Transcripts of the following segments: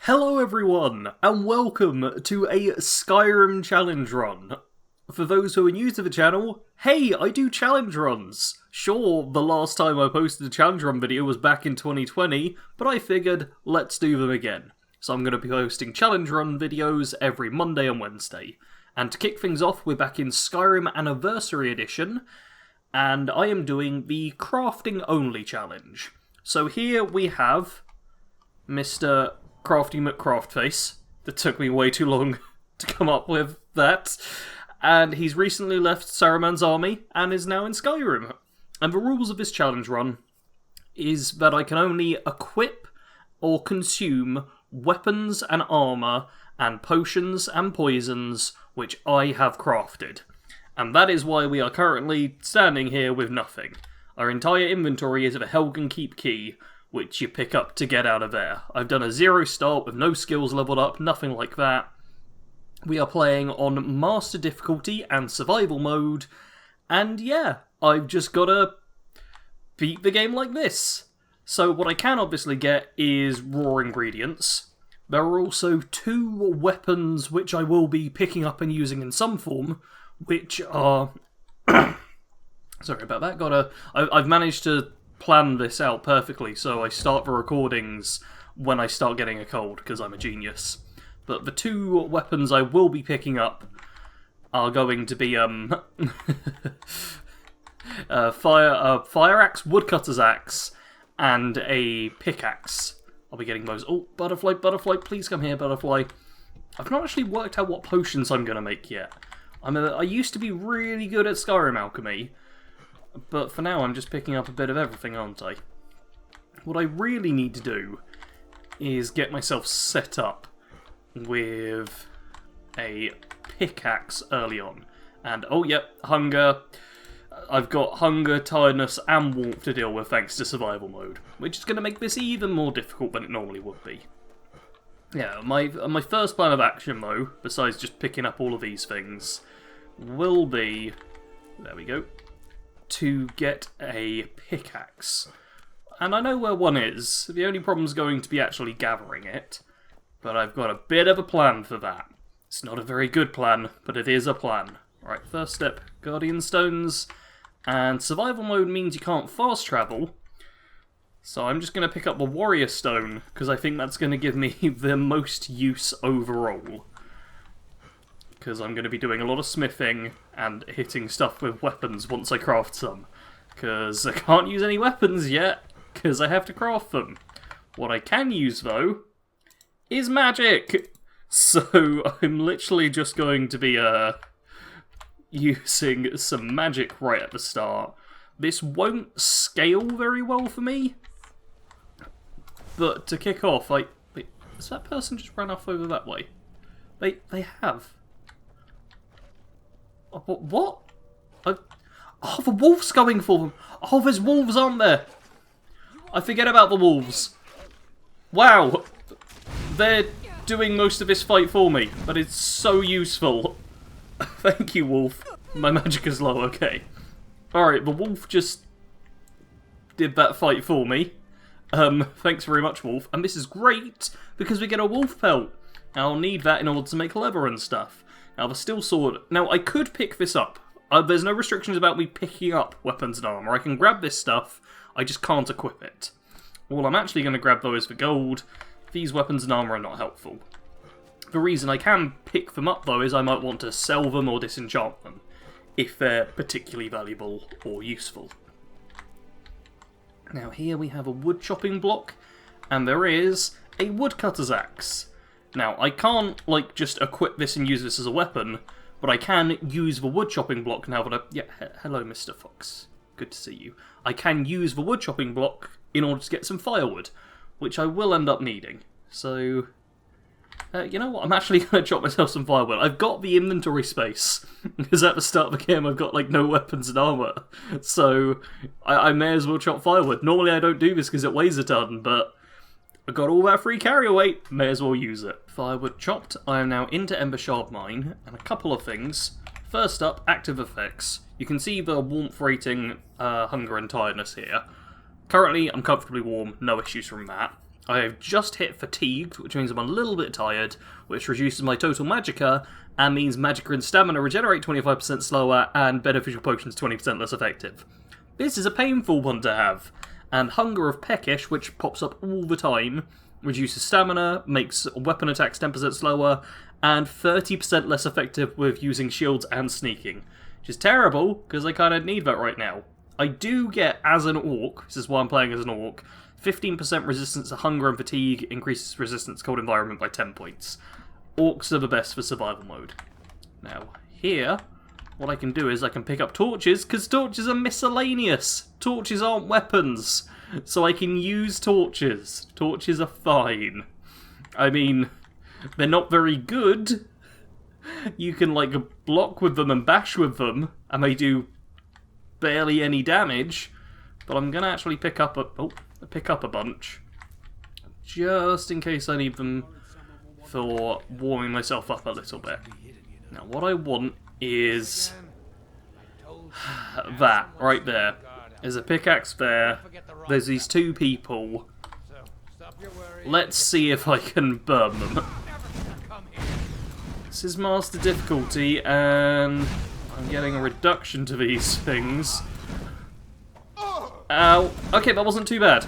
Hello everyone, and welcome to a Skyrim challenge run. For those who are new to the channel, hey, I do challenge runs. Sure, the last time I posted a challenge run video was back in 2020, but I figured, let's do them again. So I'm going to be posting challenge run videos every Monday and Wednesday. And to kick things off, we're back in Skyrim Anniversary Edition, and I am doing the crafting only challenge. So here we have Mr. Crafty McCraftface. That took me way too long to come up with that. And he's recently left Saruman's army and is now in Skyrim. And the rules of this challenge run is that I can only equip or consume weapons and armour and potions and poisons which I have crafted. And that is why we are currently standing here with nothing. Our entire inventory is of a Helgen Keep key, which you pick up to get out of there. I've done a 0 start with no skills leveled up, nothing like that. We are playing on Master Difficulty and Survival Mode, and yeah, I've just gotta beat the game like this. So what I can obviously get is raw ingredients. There are also 2 weapons which I will be picking up and using in some form, which are... Sorry about that, I've managed to plan this out perfectly, so I start the recordings when I start getting a cold, because I'm a genius. But the 2 weapons I will be picking up are going to be fire axe, woodcutter's axe, and a pickaxe. I'll be getting those. Oh, butterfly, please come here, butterfly. I've not actually worked out what potions I'm going to make yet. I used to be really good at Skyrim alchemy, but for now I'm just picking up a bit of everything, aren't I? What I really need to do is get myself set up with a pickaxe early on. And, oh yep, hunger. I've got hunger, tiredness, and warmth to deal with thanks to survival mode, which is going to make this even more difficult than it normally would be. Yeah, my first plan of action, though, besides just picking up all of these things, will be... There we go. To get a pickaxe. And I know where one is. The only problem's going to be actually gathering it. But I've got a bit of a plan for that. It's not a very good plan, but it is a plan. Alright, first step, Guardian Stones. And survival mode means you can't fast travel. So I'm just going to pick up the Warrior Stone, because I think that's going to give me the most use overall. Because I'm going to be doing a lot of smithing and hitting stuff with weapons once I craft some. Because I can't use any weapons yet, because I have to craft them. What I can use, though, is magic! So I'm literally just going to be using some magic right at the start. This won't scale very well for me, but to kick off, wait, has that person just run off over that way? They have. What? Oh, the wolf's going for them. Oh, there's wolves, aren't there? I forget about the wolves. Wow. They're doing most of this fight for me, but it's so useful. Thank you, wolf. My magic is low, okay. Alright, the wolf just did that fight for me. Thanks very much, wolf. And this is great, because we get a wolf pelt. I'll need that in order to make leather and stuff. Now, the steel sword... Now, I could pick this up. There's no restrictions about me picking up weapons and armor. I can grab this stuff, I just can't equip it. All I'm actually going to grab, though, is the gold. These weapons and armor are not helpful. The reason I can pick them up, though, is I might want to sell them or disenchant them, if they're particularly valuable or useful. Now, here we have a wood chopping block, and there is a woodcutter's axe. Now, I can't, like, just equip this and use this as a weapon, but I can use the wood chopping block now that I... Yeah, hello, Mr. Fox. Good to see you. I can use the wood chopping block in order to get some firewood, which I will end up needing. So, you know what? I'm actually going to chop myself some firewood. I've got the inventory space, because at the start of the game I've got, like, no weapons and armor. So, I may as well chop firewood. Normally I don't do this because it weighs a ton, but... I got all that free carrier weight, may as well use it. Firewood chopped, I am now into Embershard Mine, and a couple of things. First up, active effects. You can see the warmth rating, hunger and tiredness here. Currently, I'm comfortably warm, no issues from that. I have just hit fatigued, which means I'm a little bit tired, which reduces my total magicka, and means magicka and stamina regenerate 25% slower, and beneficial potions 20% less effective. This is a painful one to have. And Hunger of Peckish, which pops up all the time, reduces stamina, makes weapon attacks 10% slower, and 30% less effective with using shields and sneaking. Which is terrible, because I kind of need that right now. I do get, as an orc, this is why I'm playing as an orc, 15% resistance to hunger and fatigue, increases resistance to cold environment by 10 points. Orcs are the best for survival mode. Now, here, what I can do is I can pick up torches, because torches are miscellaneous. Torches aren't weapons, so I can use torches. Torches are fine. I mean, they're not very good. You can, like, block with them and bash with them, and they do barely any damage, but I'm going to actually pick up a bunch, just in case I need them for warming myself up a little bit. Now, what I want is that right there. There's a pickaxe there. There's these two people. Let's see if I can burn them. This is master difficulty, and I'm getting a reduction to these things. Ow. Okay, that wasn't too bad.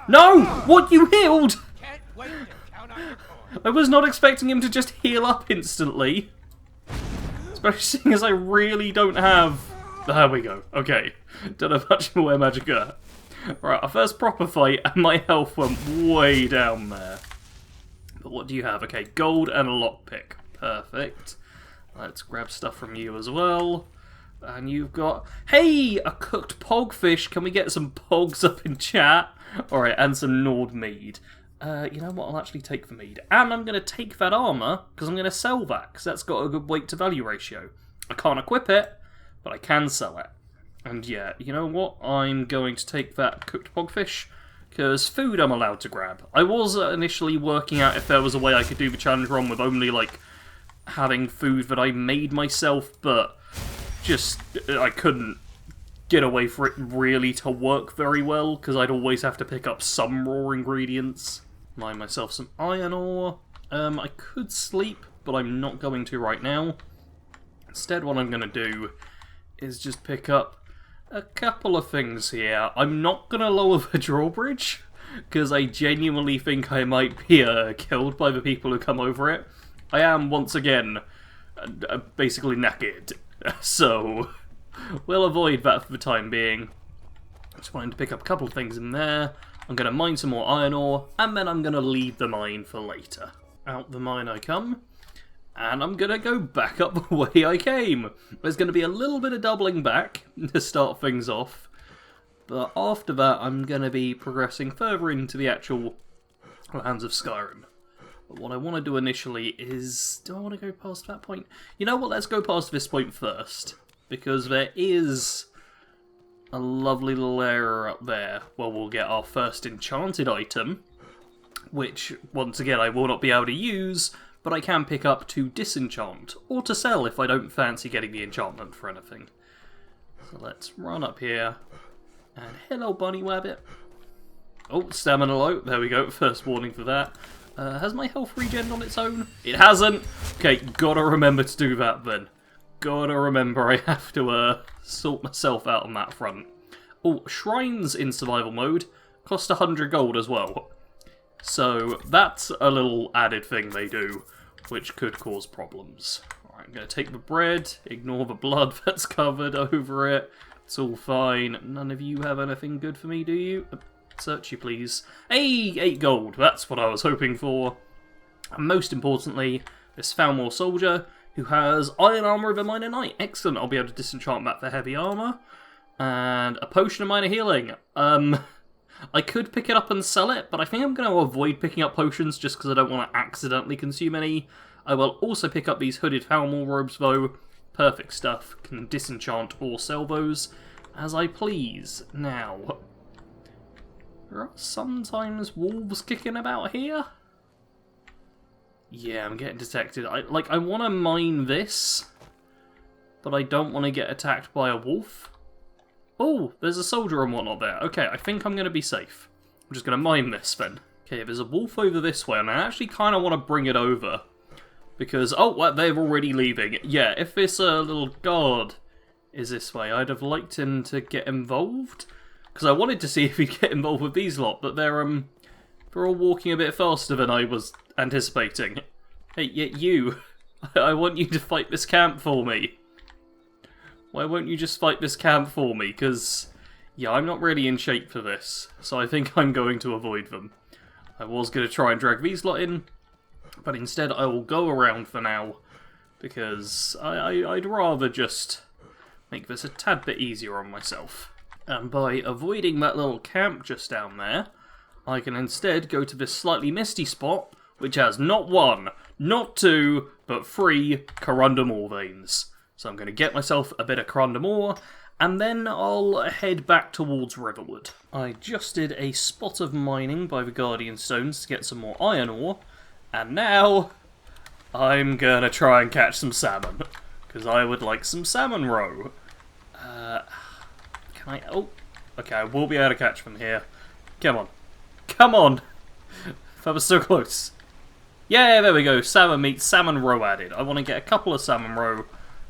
No! What? You healed? I was not expecting him to just heal up instantly. Especially seeing as I really don't have... There we go. Okay. Don't have much more magicka. Right, our first proper fight, and my health went way down there. But what do you have? Okay, gold and a lockpick. Perfect. Let's grab stuff from you as well. And you've got... Hey! A cooked pogfish! Can we get some pogs up in chat? Alright, and some Nord mead. You know what I'll actually take for mead? And I'm going to take that armour, because I'm going to sell that, because that's got a good weight to value ratio. I can't equip it, but I can sell it. And yeah, you know what? I'm going to take that cooked pogfish, because food I'm allowed to grab. I was initially working out if there was a way I could do the challenge run with only, like, having food that I made myself, but just, I couldn't get away for it really to work very well, because I'd always have to pick up some raw ingredients. Mine myself some iron ore. I could sleep, but I'm not going to right now. Instead, what I'm going to do is just pick up a couple of things here. I'm not going to lower the drawbridge, because I genuinely think I might be killed by the people who come over it. I am, once again, basically naked, so we'll avoid that for the time being. Just wanting to pick up a couple of things in there. I'm going to mine some more iron ore, and then I'm going to leave the mine for later. Out the mine I come, and I'm going to go back up the way I came. There's going to be a little bit of doubling back to start things off, but after that I'm going to be progressing further into the actual lands of Skyrim. But what I want to do initially is... Do I want to go past that point? You know what, let's go past this point first, because there is a lovely little area up there where we'll get our first enchanted item, which, once again, I will not be able to use, but I can pick up to disenchant, or to sell if I don't fancy getting the enchantment for anything. So let's run up here, and hello bunny wabbit. Oh, stamina low, there we go, first warning for that. Has my health regened on its own? It hasn't! Okay, gotta remember to do that then. Gotta remember I have to sort myself out on that front. Oh, shrines in survival mode cost 100 gold as well. So that's a little added thing they do, which could cause problems. Alright, I'm going to take the bread, ignore the blood that's covered over it. It's all fine. None of you have anything good for me, do you? Search you, please. Hey, 8 gold. That's what I was hoping for. And most importantly, this Falmore soldier, who has iron armour of a minor knight. Excellent, I'll be able to disenchant that for heavy armour. And a potion of minor healing. I could pick it up and sell it, but I think I'm going to avoid picking up potions just because I don't want to accidentally consume any. I will also pick up these hooded Falmore robes though. Perfect stuff. Can disenchant or sell those as I please. Now, there are sometimes wolves kicking about here. Yeah, I'm getting detected. I want to mine this, but I don't want to get attacked by a wolf. Oh, there's a soldier and whatnot there. Okay, I think I'm going to be safe. I'm just going to mine this then. Okay, there's a wolf over this way, and I actually kind of want to bring it over. Because, oh, well, they're already leaving. Yeah, if this little guard is this way, I'd have liked him to get involved. Because I wanted to see if he'd get involved with these lot, but they're all walking a bit faster than I was anticipating. Hey, you, I want you to fight this camp for me. Why won't you just fight this camp for me? Because, yeah, I'm not really in shape for this, so I think I'm going to avoid them. I was going to try and drag these lot in, but instead I will go around for now, because I'd rather just make this a tad bit easier on myself. And by avoiding that little camp just down there, I can instead go to this slightly misty spot, which has not 1, not 2, but 3 corundum ore veins. So I'm going to get myself a bit of corundum ore, and then I'll head back towards Riverwood. I just did a spot of mining by the Guardian Stones to get some more iron ore, and now I'm going to try and catch some salmon, because I would like some salmon roe. Can I... Oh, okay, I will be able to catch them here. Come on. Come on! That was so close. Yeah, there we go. Salmon meat, salmon roe added. I want to get a couple of salmon roe,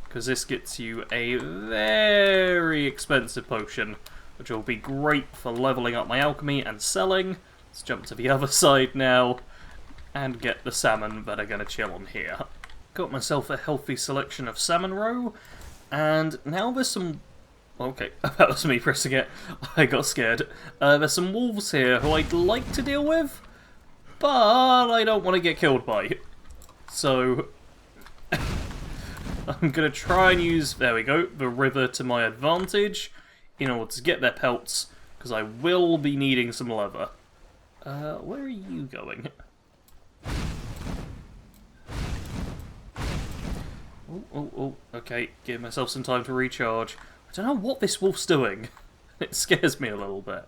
because this gets you a very expensive potion, which will be great for leveling up my alchemy and selling. Let's jump to the other side now, and get the salmon that are going to chill on here. Got myself a healthy selection of salmon roe, and now there's some... Okay, that was me pressing it. I got scared. There's some wolves here who I'd like to deal with, but I don't want to get killed by. So... I'm going to try and use, there we go, the river to my advantage in order to get their pelts, because I will be needing some leather. Where are you going? Oh, okay, give myself some time to recharge. I don't know what this wolf's doing. It scares me a little bit.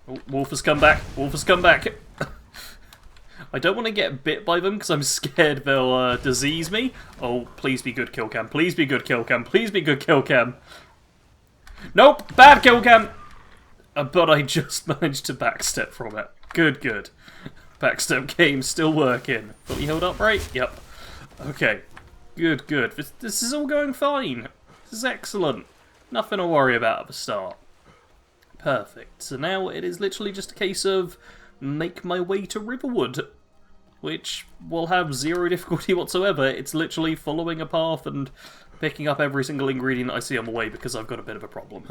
Oh, wolf has come back. Wolf has come back. I don't want to get bit by them because I'm scared they'll disease me. Oh, please be good, kill cam. Please be good, kill cam. Please be good, kill cam. Nope, bad kill cam. But I just managed to backstep from it. Good, good. Backstep game still working. Fully held up right? Yep. Okay. Good, good. This is all going fine. This is excellent. Nothing to worry about at the start. Perfect. So now it is literally just a case of make my way to Riverwood, which will have zero difficulty whatsoever. It's literally following a path and picking up every single ingredient I see on the way because I've got a bit of a problem.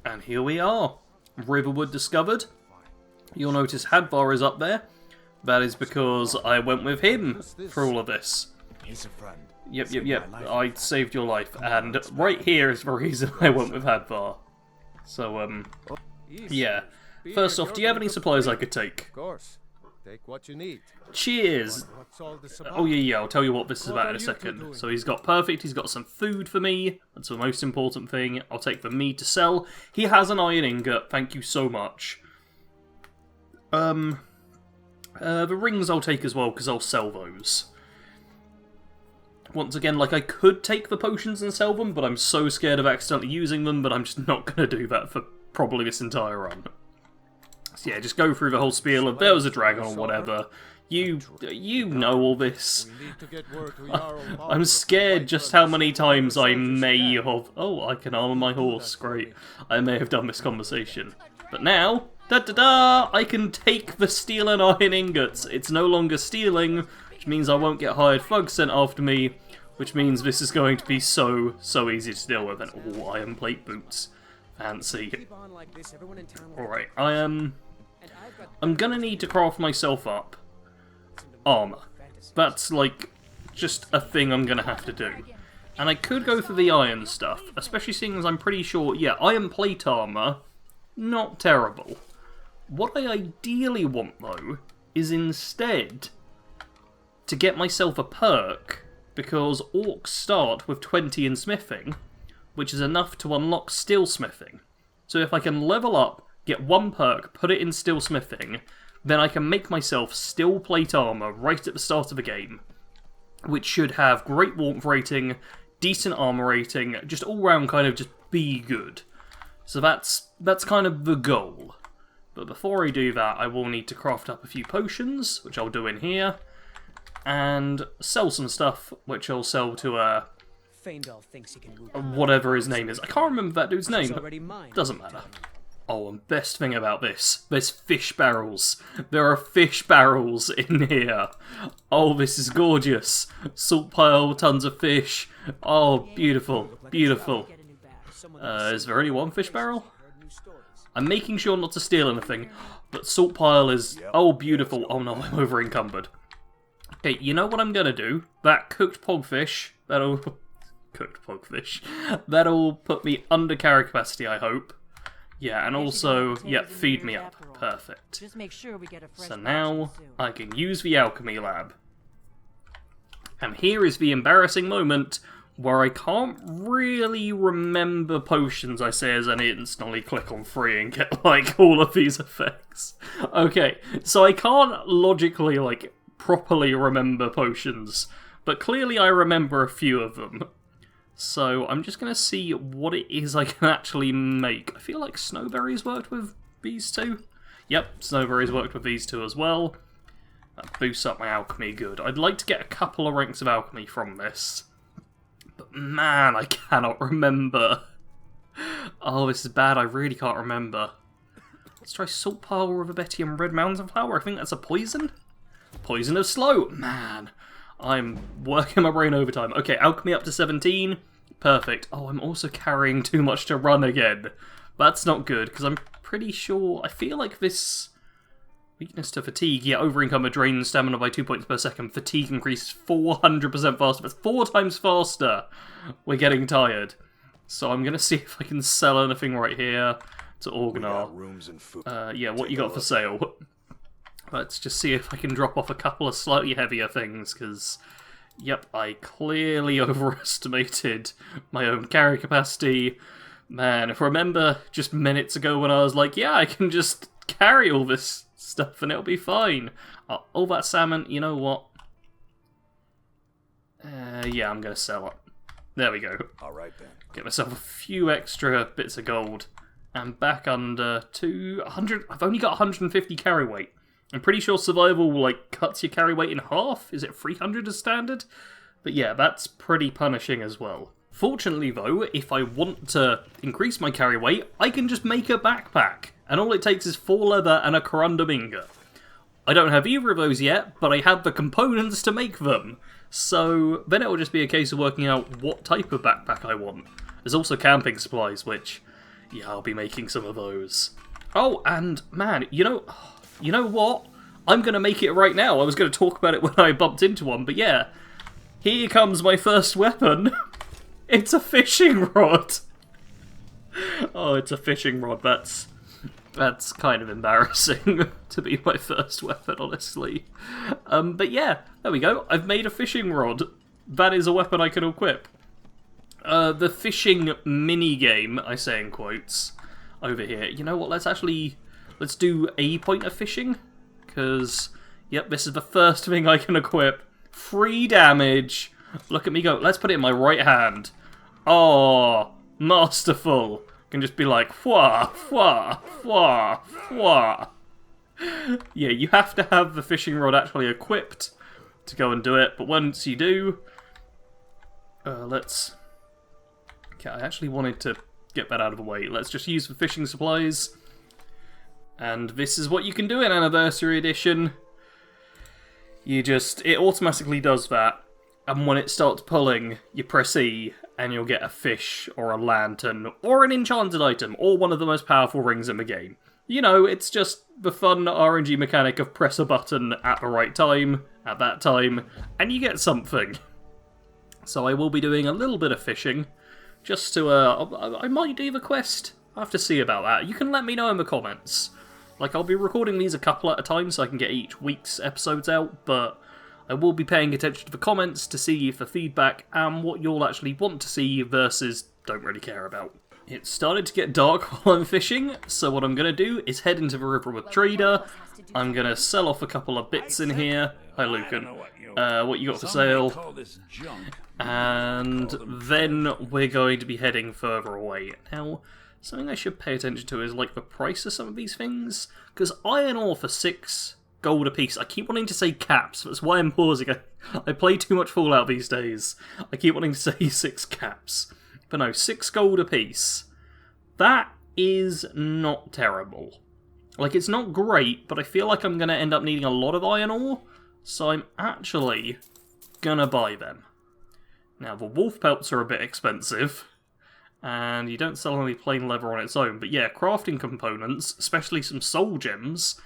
And here we are. Riverwood discovered. You'll notice Hadvar is up there. That is because I went with him for all of this. He's a friend. Yep. I saved your life. And right here is the reason I went with Hadvar. So, yeah. First off, do you have any supplies I could take? Of course. Take what you need. Cheers! What's all this about? Oh yeah, I'll tell you what this is about in a second. So he's got perfect, he's got some food for me. That's the most important thing. I'll take the meat to sell. He has an iron ingot, thank you so much. The rings I'll take as well, because I'll sell those. Once again, like, I could take the potions and sell them, but I'm so scared of accidentally using them that I'm just not going to do that for probably this entire run. So yeah, just go through the whole spiel of there was a dragon or whatever. You know all this. I'm scared just how many times I may have... Oh, I can armour my horse, great. I may have done this conversation. But now, da-da-da, I can take the steel and iron ingots. It's no longer stealing, which means I won't get hired thugs sent after me, which means this is going to be so easy to deal with. And all iron plate boots. Fancy. Alright, I'm gonna need to craft myself up armour. That's, like, just a thing I'm gonna have to do. And I could go for the iron stuff, especially seeing as I'm pretty sure, yeah, iron plate armour, not terrible. What I ideally want, though, is instead to get myself a perk, because orcs start with 20 in smithing, which is enough to unlock steelsmithing. So if I can level up, get one perk, put it in steelsmithing, then I can make myself steel plate armour right at the start of the game, which should have great warmth rating, decent armor rating, just all round kind of just be good. So that's kind of the goal. But before I do that, I will need to craft up a few potions, which I'll do in here, and sell some stuff, which I'll sell to thinks he can whatever his name is. I can't remember that dude's name, already mine. but doesn't matter. Oh, and best thing about this, there's fish barrels. There are fish barrels in here. Oh, this is gorgeous. Salt pile, tons of fish. Oh, beautiful, beautiful. Is there only one fish barrel? I'm making sure not to steal anything, but salt pile is... Oh, beautiful. Oh no, I'm over encumbered. Okay, you know what I'm gonna do? That cooked pogfish, that'll... cooked pogfish. That'll put me under carry capacity, I hope. Yeah, and also, yeah, feed me up. Perfect. Just make sure we get a fresh So batch now, soon. I can use the alchemy lab. And here is the embarrassing moment where I can't really remember potions, I say as I instantly click on free and get, like, all of these effects. Okay, so I can't logically, like, properly remember potions, but clearly I remember a few of them. So I'm just going to see what it is I can actually make. I feel like Snowberries worked with these two. Yep, Snowberries worked with these two as well. That boosts up my alchemy good. I'd like to get a couple of ranks of alchemy from this. But man, I cannot remember. Oh, this is bad. I really can't remember. Let's try Salt Pile, Riverbetty, and Red Mountain Flower. I think that's a poison. Poison of Slow. Man, I'm working my brain overtime. Okay, alchemy up to 17. Perfect. Oh, I'm also carrying too much to run again. That's not good, because I'm pretty sure... I feel like this... Weakness to fatigue. Yeah, over-encumber drains stamina by 2 points per second. Fatigue increases 400% faster. That's 4 times faster. We're getting tired. So I'm going to see if I can sell anything right here to Organar. Rooms and food. Yeah, what you got for sale? Let's just see if I can drop off a couple of slightly heavier things, because, yep, I clearly overestimated my own carry capacity. Man, if I remember just minutes ago when I was like, yeah, I can just carry all this stuff and it'll be fine. All that salmon, you know what? Yeah, I'm going to sell it. There we go. Alright then. Get myself a few extra bits of gold. And back under 200. I've only got 150 carry weight. I'm pretty sure survival, like, cuts your carry weight in half. Is it 300 as standard? But yeah, that's pretty punishing as well. Fortunately, though, if I want to increase my carry weight, I can just make a backpack. And all it takes is 4 leather and a corundum ingot. I don't have either of those yet, but I have the components to make them. So then it will just be a case of working out what type of backpack I want. There's also camping supplies, which, yeah, I'll be making some of those. Oh, and man, you know what? I'm going to make it right now. I was going to talk about it when I bumped into one, but yeah. Here comes my first weapon. It's a fishing rod. Oh, it's a fishing rod. That's kind of embarrassing to be my first weapon, honestly. But yeah, there we go. I've made a fishing rod. That is a weapon I can equip. The fishing mini-game, I say in quotes, over here. You know what, let's do a point of fishing. Because, yep, this is the first thing I can equip. Free damage. Look at me go. Let's put it in my right hand. Oh, masterful. Can just be like, fwah, fwah, fwah, fwah. Yeah, you have to have the fishing rod actually equipped to go and do it. But once you do, let's... Okay, I actually wanted to get that out of the way. Let's just use the fishing supplies. And this is what you can do in Anniversary Edition. It automatically does that. And when it starts pulling, you press E, and you'll get a fish, or a lantern, or an enchanted item, or one of the most powerful rings in the game. You know, it's just the fun RNG mechanic of press a button at the right time, at that time, and you get something. So I will be doing a little bit of fishing, just to, I might do the quest. I have to see about that. You can let me know in the comments. Like, I'll be recording these a couple at a time so I can get each week's episodes out, but I will be paying attention to the comments to see for feedback and what you'll actually want to see versus don't really care about. It started to get dark while I'm fishing, so what I'm going to do is head into the river with Trader, I'm gonna sell off a couple of bits in here. Hi, Lucan. What you got for sale? And then we're going to be heading further away. Now, something I should pay attention to is like the price of some of these things, because iron ore for 6 gold a piece. I keep wanting to say caps. That's why I'm pausing. I play too much Fallout these days. I keep wanting to say 6 caps, but no, 6 gold a piece. That is not terrible. Like, it's not great, but I feel like I'm going to end up needing a lot of iron ore, so I'm actually gonna buy them. Now, the wolf pelts are a bit expensive, and you don't sell any plain leather on its own, but yeah, crafting components, especially some soul gems,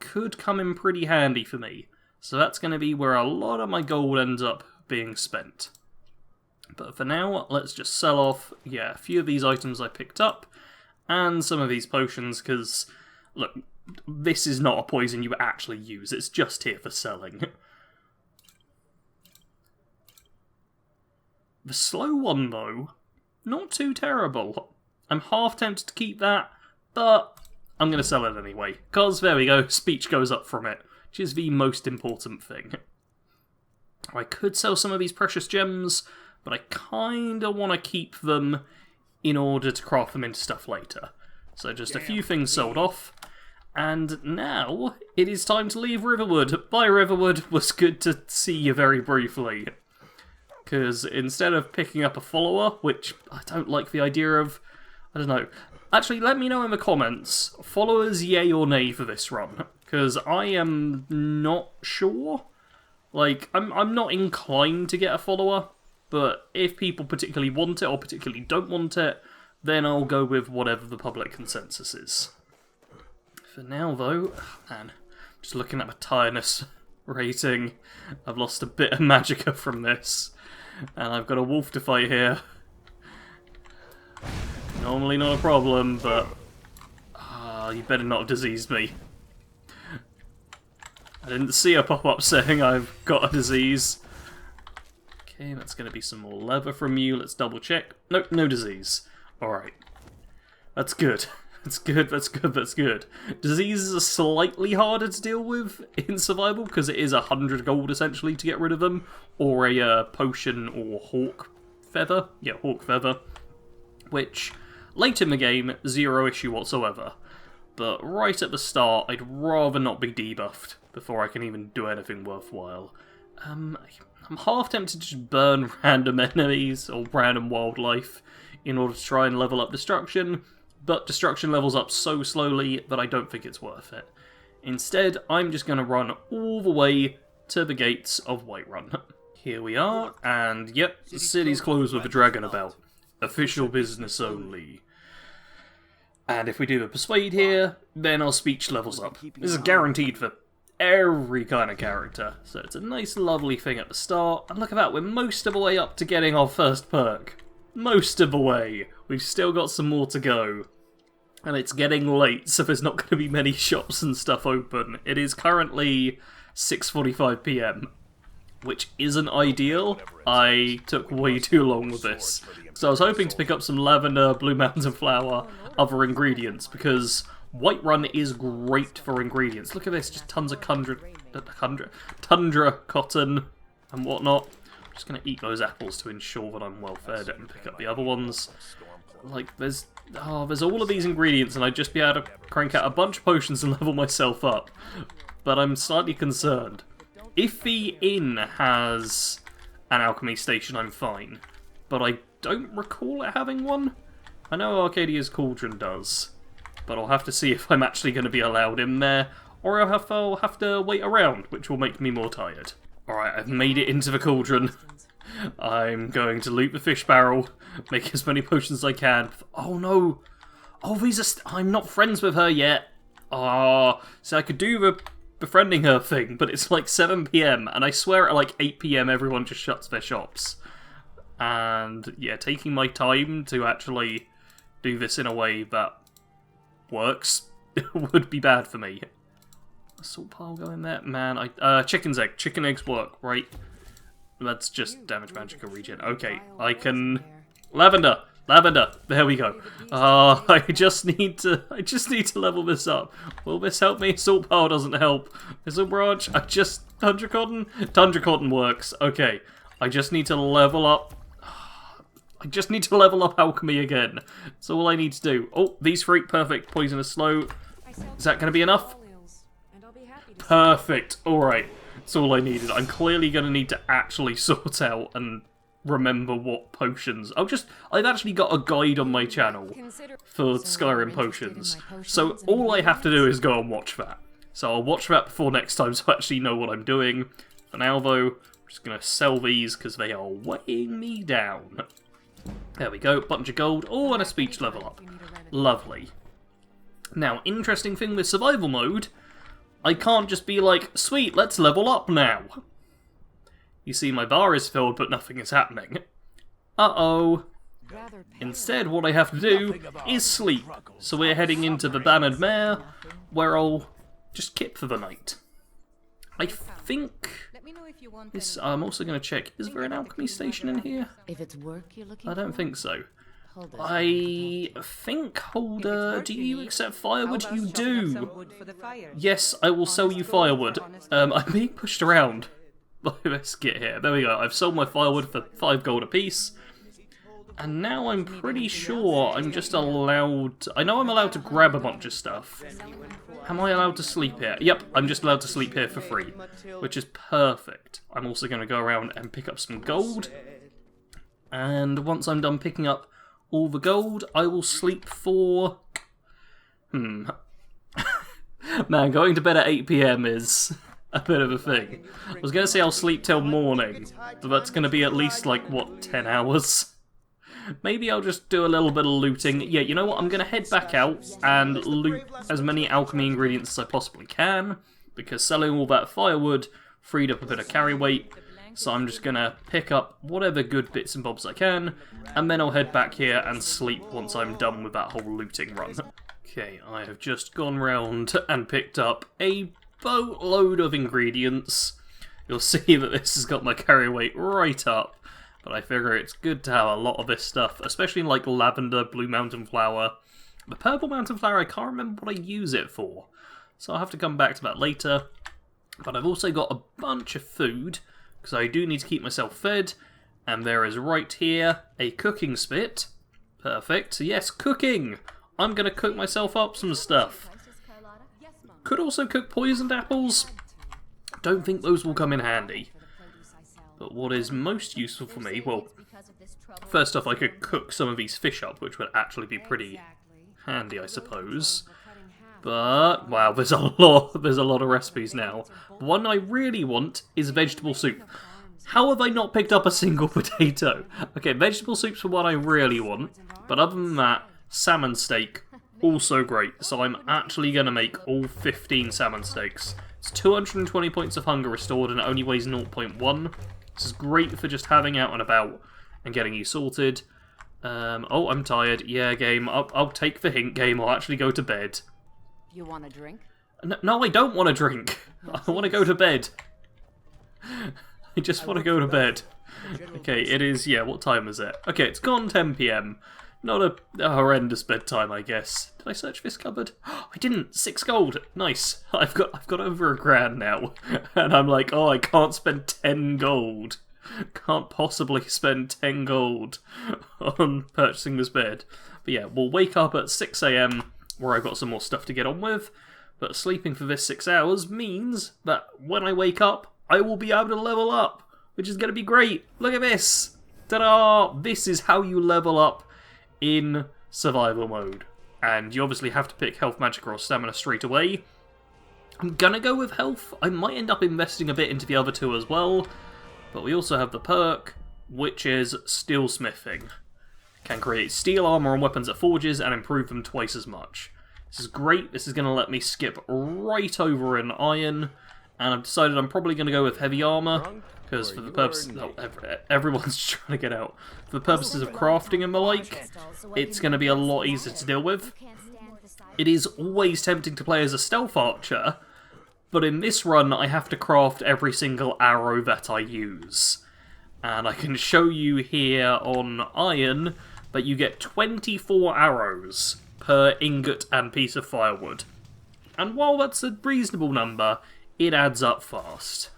could come in pretty handy for me. So that's going to be where a lot of my gold ends up being spent. But for now, let's just sell off, yeah, a few of these items I picked up, and some of these potions, because, look, this is not a poison you actually use, it's just here for selling. The slow one, though, not too terrible. I'm half tempted to keep that, but I'm going to sell it anyway, because there we go, speech goes up from it, which is the most important thing. I could sell some of these precious gems, but I kind of want to keep them in order to craft them into stuff later. So just a few things sold off, and now it is time to leave Riverwood. Bye, Riverwood, was good to see you very briefly. Because instead of picking up a follower, which I don't like the idea of, I don't know. Actually, let me know in the comments, followers yay or nay for this run, because I am not sure. Like, I'm not inclined to get a follower, but if people particularly want it or particularly don't want it, then I'll go with whatever the public consensus is. For now, though, man, just looking at my tiredness rating, I've lost a bit of magicka from this. And I've got a wolf to fight here. Normally not a problem, but... you better not have diseased me. I didn't see a pop-up saying I've got a disease. Okay, that's going to be some more leather from you. Let's double check. Nope, no disease. Alright. That's good. That's good, that's good, that's good. Diseases are slightly harder to deal with in survival, because it is 100 gold, essentially, to get rid of them. Or a potion or hawk feather. Yeah, hawk feather. Which, late in the game, 0 issue whatsoever. But right at the start, I'd rather not be debuffed before I can even do anything worthwhile. I'm half tempted to just burn random enemies or random wildlife in order to try and level up destruction, but destruction levels up so slowly that I don't think it's worth it. Instead, I'm just going to run all the way to the gates of Whiterun. Here we are, and yep, the city's closed with a dragon about. Official business only. And if we do the persuade here, then our speech levels up. This is guaranteed for every kind of character, so it's a nice lovely thing at the start, and look at that, we're most of the way up to getting our first perk. Most of the way. We've still got some more to go. And it's getting late, so there's not going to be many shops and stuff open. It is currently 6:45 PM, which isn't ideal. I took way too long with this. So I was hoping to pick up some lavender, blue mountain flower, other ingredients, because Whiterun is great for ingredients. Look at this, just tons of tundra cotton and whatnot. I'm just going to eat those apples to ensure that I'm well fed and pick up the other ones. Like, there's all of these ingredients, and I'd just be able to crank out a bunch of potions and level myself up. But I'm slightly concerned. If the inn has an alchemy station, I'm fine. But I don't recall it having one. I know Arcadia's Cauldron does. But I'll have to see if I'm actually going to be allowed in there, or I'll have to wait around, which will make me more tired. Alright, I've made it into the Cauldron. I'm going to loot the fish barrel, make as many potions as I can. Oh no! Oh, these are I'm not friends with her yet. Ah, so I could do the befriending her thing, but it's like 7 PM, and I swear at like 8 PM everyone just shuts their shops. And yeah, taking my time to actually do this in a way that works would be bad for me. Assault pile go in there? Man, chicken's egg. Chicken eggs work, right? That's just damage magic or regen. Okay, I can... Lavender! Lavender. There we go. I just need to level this up. Will this help me? Salt Pile doesn't help. Thistle Branch. Tundra Cotton? Tundra Cotton works. Okay. I just need to level up. I just need to level up alchemy again. That's all I need to do. Oh, these three. Perfect. Poisonous slow. Is that going to be enough? Perfect. Alright. That's all I needed. I'm clearly going to need to actually sort out and remember what potions. I've actually got a guide on my channel for Skyrim potions. So all I have to do is go and watch that. So I'll watch that before next time so I actually know what I'm doing. For now though, I'm just going to sell these because they are weighing me down. There we go, bunch of gold. Oh, and a speech level up. Lovely. Now, interesting thing with survival mode, I can't just be like, sweet, let's level up now. You see, my bar is filled, but nothing is happening. Uh-oh. Instead, what I have to do is sleep. So we're heading into the Bannered Mare, where I'll just kip for the night. I think... I'm also going to check, is there an alchemy station in here? If it's work you're looking I don't think so. I think, Holder, do you accept firewood? You do! Yes, I will sell you firewood. I'm being pushed around by this skit here. There we go, I've sold my firewood for 5 gold apiece. And now I'm pretty sure I'm just allowed... I know I'm allowed to grab a bunch of stuff. Am I allowed to sleep here? Yep, I'm just allowed to sleep here for free, which is perfect. I'm also going to go around and pick up some gold. And once I'm done picking up all the gold, I will sleep for... Man, going to bed at 8 PM is a bit of a thing. I was going to say I'll sleep till morning, but that's going to be at least, like, what, 10 hours? Maybe I'll just do a little bit of looting. Yeah, you know what? I'm going to head back out and loot as many alchemy ingredients as I possibly can, because selling all that firewood freed up a bit of carry weight. So I'm just going to pick up whatever good bits and bobs I can, and then I'll head back here and sleep once I'm done with that whole looting run. Okay, I have just gone round and picked up a boatload of ingredients. You'll see that this has got my carry weight right up. But I figure it's good to have a lot of this stuff, especially like lavender, blue mountain flower. The purple mountain flower, I can't remember what I use it for, so I'll have to come back to that later. But I've also got a bunch of food, because I do need to keep myself fed, and there is right here a cooking spit. Perfect. So yes, cooking! I'm going to cook myself up some stuff. Could also cook poisoned apples. Don't think those will come in handy. But what is most useful for me, well, first off I could cook some of these fish up, which would actually be pretty handy, I suppose. But, wow, there's a lot of recipes now. One I really want is vegetable soup. How have I not picked up a single potato? Okay, vegetable soup's the one I really want, but other than that, salmon steak, also great. So I'm actually going to make all 15 salmon steaks. It's 220 points of hunger restored and it only weighs 0.1. This is great for just having out and about and getting you sorted. Oh, I'm tired. Yeah, game. I'll take the hint, game. I'll actually go to bed. You want a drink? No, I don't want a drink. I want to go to bed. I just want to go to bed. Okay, it is, yeah, what time is it? Okay, it's gone 10 PM. Not a horrendous bedtime, I guess. Did I search this cupboard? I didn't. 6 gold. Nice. I've got over $1,000 now, and I'm like, oh, I can't spend 10 gold. Can't possibly spend 10 gold on purchasing this bed. But yeah, we'll wake up at 6 AM, where I've got some more stuff to get on with. But sleeping for this 6 hours means that when I wake up, I will be able to level up, which is going to be great. Look at this. Ta-da! This is how you level up in survival mode. And you obviously have to pick health, magic, or stamina straight away. I'm gonna go with health. I might end up investing a bit into the other two as well. But we also have the perk, which is steelsmithing. Can create steel armor and weapons at forges and improve them twice as much. This is great. This is going to let me skip right over an iron. And I've decided I'm probably going to go with heavy armor. Because for the purposes... No, everyone's trying to get out. For the purposes of crafting and the like, it's going to be a lot easier to deal with. It is always tempting to play as a stealth archer, but in this run I have to craft every single arrow that I use. And I can show you here on iron, but you get 24 arrows per ingot and piece of firewood. And while that's a reasonable number, it adds up fast.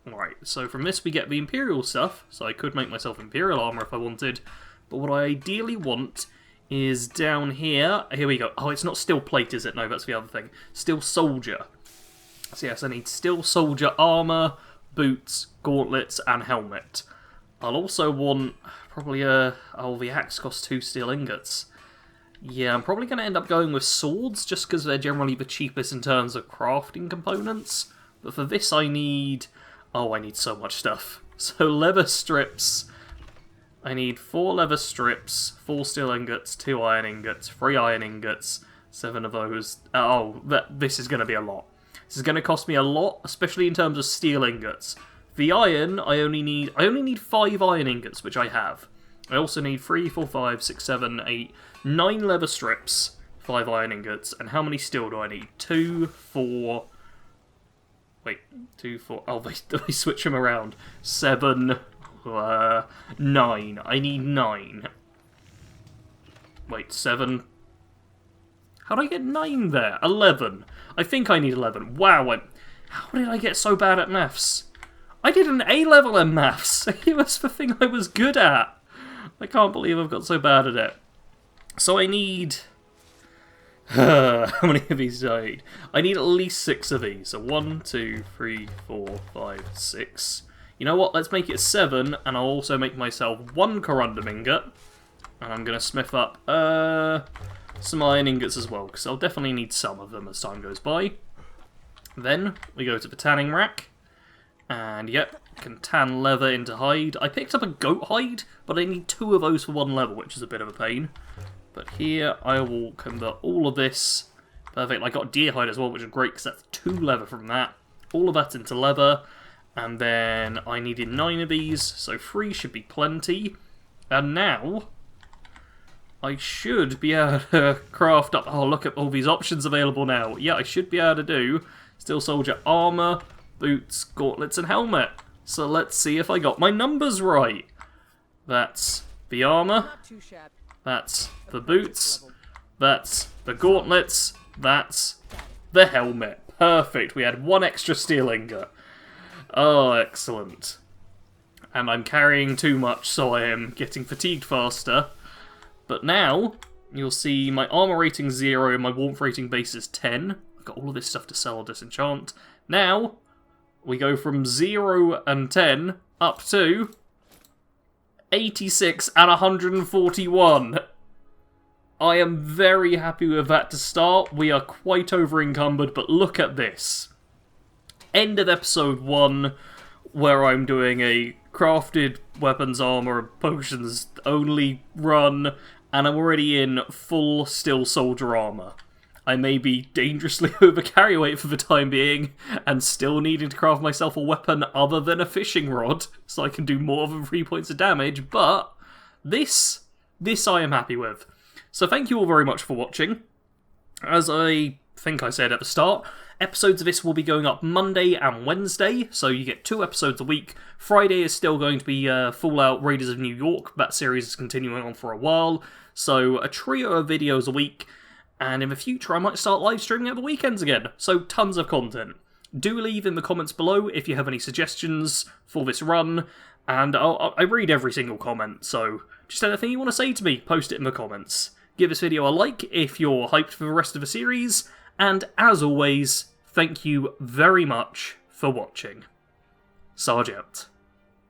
Right, so from this we get the Imperial stuff, so I could make myself Imperial armor if I wanted, but what I ideally want is down here. Here we go. Oh, it's not steel plate, is it? No, that's the other thing. Steel soldier. So yes, I need steel soldier armor, boots, gauntlets, and helmet. I'll also want probably the axe costs 2 steel ingots. Yeah, I'm probably going to end up going with swords, just because they're generally the cheapest in terms of crafting components. But for this I need... Oh, I need so much stuff. So leather strips. I need 4 leather strips, 4 steel ingots, 2 iron ingots, 3 iron ingots, 7 of those. Oh, this is going to be a lot. This is going to cost me a lot, especially in terms of steel ingots. The iron, I only need 5 iron ingots, which I have. I also need 3, 4, 5, 6, 7, 8, 9 leather strips, 5 iron ingots, and how many steel do I need? 2, 4... Wait, 2, 4... Oh, they switch them around. 7, 9. I need 9. Wait, 7... How did I get 9 there? 11. I think I need 11. Wow, how did I get so bad at maths? I did an A-level in maths. It was the thing I was good at. I can't believe I've got so bad at it. So I need... how many of these do I need? I need at least 6 of these. So 1, 2, 3, 4, 5, 6. You know what? Let's make it 7, and I'll also make myself 1 corundum ingot. And I'm going to smith up some iron ingots as well, because I'll definitely need some of them as time goes by. Then we go to the tanning rack. And yep, can tan leather into hide. I picked up a goat hide, but I need 2 of those for 1 level, which is a bit of a pain. But here I will convert all of this. Perfect. I got deer hide as well, which is great because that's 2 leather from that. All of that into leather. And then I needed 9 of these, so 3 should be plenty. And now I should be able to craft up... Oh, look at all these options available now. Yeah, I should be able to do Steel Soldier armor, boots, gauntlets, and helmet. So let's see if I got my numbers right. That's the armor. Not too shabby. That's the boots. That's the gauntlets. That's the helmet. Perfect. We had 1 extra steel ingot. Oh, excellent. And I'm carrying too much, so I am getting fatigued faster. But now, you'll see my armor rating 0 and my warmth rating base is 10. I've got all of this stuff to sell or disenchant. Now, we go from 0 and 10 up to 86 and 141. I am very happy with that to start. We are quite over encumbered, but look at this. End of episode 1, where I'm doing a crafted weapons, armor, and potions only run, and I'm already in full steel soldier armor. I may be dangerously over carryweight for the time being, and still needing to craft myself a weapon other than a fishing rod, so I can do more than 3 points of damage, but this I am happy with. So thank you all very much for watching. As I think I said at the start, episodes of this will be going up Monday and Wednesday, so you get 2 episodes a week. Friday is still going to be Fallout Raiders of New York. That series is continuing on for a while, so a trio of videos a week. And in the future, I might start live streaming at the weekends again, so tons of content. Do leave in the comments below if you have any suggestions for this run, and I read every single comment, so just anything you want to say to me, post it in the comments. Give this video a like if you're hyped for the rest of the series, and as always, thank you very much for watching. Sarge out.